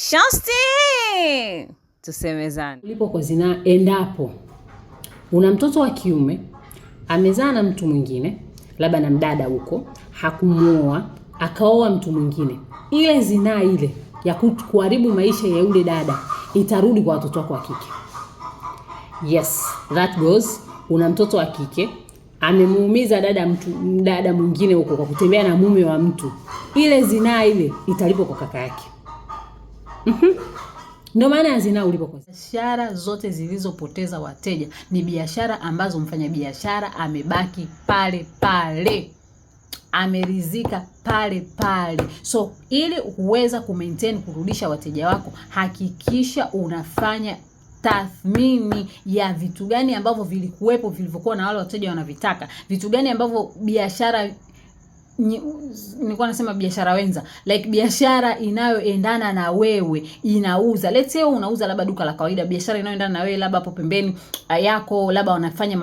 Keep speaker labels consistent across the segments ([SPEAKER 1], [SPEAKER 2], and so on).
[SPEAKER 1] Shosti, tusemezane.
[SPEAKER 2] Ulipo kwa zinaa, endapo una mtoto wa kiume amezaa na mtu mwingine, labda na mdada huko, hakumuoa, akaoa mtu mwingine, ile zinaa ile ya kuharibu maisha ya yule dada itarudi kwa watoto wako wa kike. Yes, that goes. Una mtoto wa kike amemuumiza dada mwingine huko kwa kutembea na mume wa mtu, ile zinaa ile italipo kwa kaka yake. Ndio maana ya zinaa ulipo kwa.
[SPEAKER 1] Biashara zote zilizopoteza wateja ni biashara ambazo mfanyabiashara amebaki pale pale, amerizika pale pale. So ili uweza kumaintain kurudisha wateja wako, hakikisha unafanya tathmini ya vitu gani ambavyo vilikuwepo vilivyokuwa na wale wateja wanavitaka, vitu gani ambavyo biashara, nilikuwa nasema biashara wenza, like biashara inayoendana na wewe inauza. Let's say unauza labda duka la kawaida, biashara inayoendana na wewe labda hapo pembeni yako labda wanafanya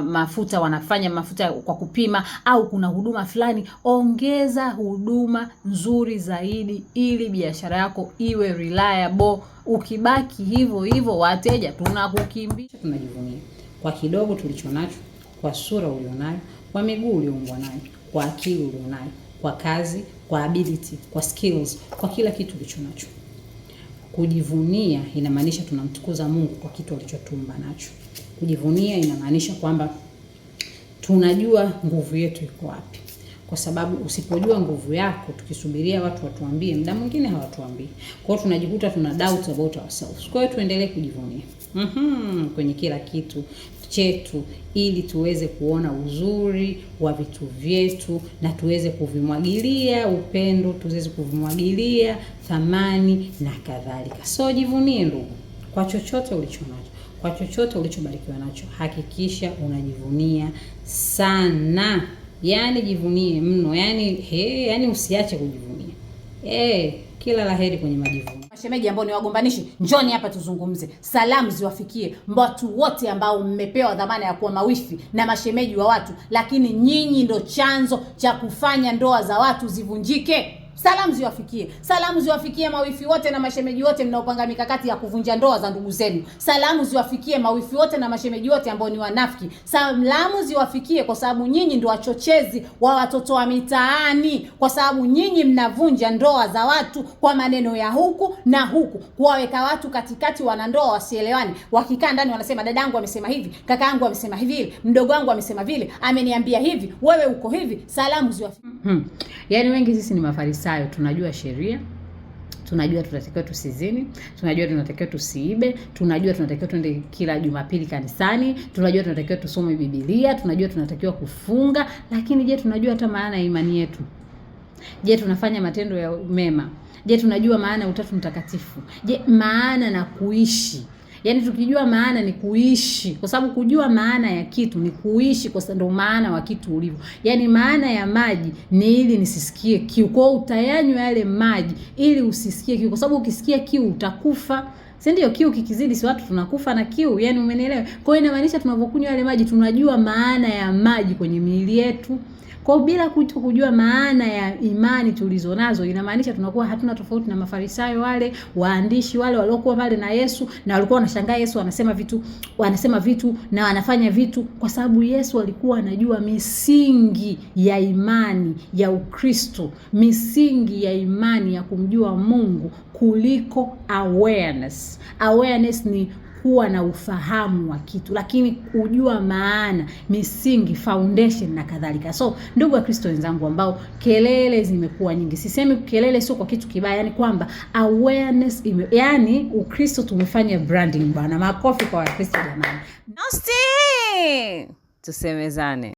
[SPEAKER 1] mafuta, wanafanya mafuta kwa kupima, au kuna huduma fulani, ongeza huduma nzuri zaidi ili biashara yako iwe reliable. Ukibaki hivyo hivyo, wateja tunakukimbia.
[SPEAKER 2] Tunajivunia kwa kidogo tulichonacho, kwa sura ulionayo, kwa miguu ulioumbwa nayo, kwa akili ulionayo, kwa kazi, kwa ability, kwa skills, kwa kila kitu ulichonacho. Kujivunia inamaanisha tunamtukuza Mungu kwa kitu alichotumba nacho. Kujivunia inamaanisha kwamba tunajua nguvu yetu iko wapi. Kwa sababu usipojua nguvu yako, tukisubiria watu watuambie, muda mwingine hawatuambii. Kwa hiyo tunajikuta tuna doubt about ourselves. Kwa hiyo tuendelee kujivunia kwenye kila kitu chetu, ili tuweze kuona uzuri wa vitu vyetu na tuweze kuvimwagilia upendo, tuweze kuvimwagilia thamani na kadhalika. So jivunie ndugu, kwa chochote ulichonacho, kwa chochote ulichobarikiwa nacho, hakikisha unajivunia sana. Yani jivunie mno, yani usiache kujivunia. Kila laheri kwenye majivuno.
[SPEAKER 3] Mashemeji ambao ni wagombanishi, njoni hapa tuzungumze. Salamu ziwafikie watu wote ambao mmepewa dhamana ya kuwa mawifi na mashemeji wa watu, lakini nyinyi ndo chanzo cha kufanya ndoa za watu zivunjike. Salamu ziwafikie. Salamu ziwafikie mawifi wote na mashemeji wote mnaopanga mikakati ya kuvunja ndoa za ndugu zenu. Salamu ziwafikie mawifi wote na mashemeji wote ambao ni wanafiki. Salamu ziwafikie kwa sababu nyinyi ndio wachochezi wa watoto wa mitaani, kwa sababu nyinyi mnavunja ndoa za watu kwa maneno ya huku na huku, kuwaweka watu katikati, wanandoa wasielewani. Wakikaa ndani wanasema dadangu amesema hivi, kakaangu amesema hivi, mdogo wangu amesema vile, ameniambia hivi, wewe uko hivi. Salamu ziwafikie.
[SPEAKER 2] Yaani wengi sisi ni mafarisayo, tunajua sheria, tunajua tunatakiwa tusizini, tunajua tunatakiwa tusiibe, tunajua tunatakiwa twende kila Jumapili kanisani, tunajua tunatakiwa tusome Biblia, tunajua tunatakiwa kufunga, lakini je, tunajua hata maana ya imani yetu? Je, tunafanya matendo ya mema? Je, tunajua maana ya Utatu Mtakatifu? Je, maana na kuishi? Yaani tukijua maana ni kuishi, kwa sababu kujua maana ya kitu ni kuishi, kwa sababu ndio maana wa kitu ulivyo. Yaani maana ya maji ni ili nisisikie kiu. Kwa hiyo utayanywa yale maji ili usisikie kiu, kwa sababu ukisikia kiu utakufa. Si ndio? Kiu kikizidi si watu tunakufa na kiu. Yaani umenielewa? Kwa hiyo inamaanisha tunapokunywa yale maji tunajua maana ya maji kwenye miili yetu. Kwa bila kujua maana ya imani tulizonazo, inamaanisha tunakuwa hatuna tofauti na mafarisayo wale, waandishi wale waliokuwa pale na Yesu, na walikuwa wanashangaa Yesu wanasema vitu na wanafanya vitu, kwa sababu Yesu alikuwa anajua misingi ya imani ya Ukristo, misingi ya imani ya kumjua Mungu kuliko awareness. Awareness ni kuwa na ufahamu wa kitu, lakini kujua maana, misingi, foundation na kadhalika. So ndugu wa Kristo wenzangu ambao kelele zimekuwa nyingi, sisemi kelele sio kwa kitu kibaya, yani kwamba awareness yani Ukristo tumefanya branding bwana. Makofi kwa Wakristo jamani.
[SPEAKER 1] Shosti, tusemezane.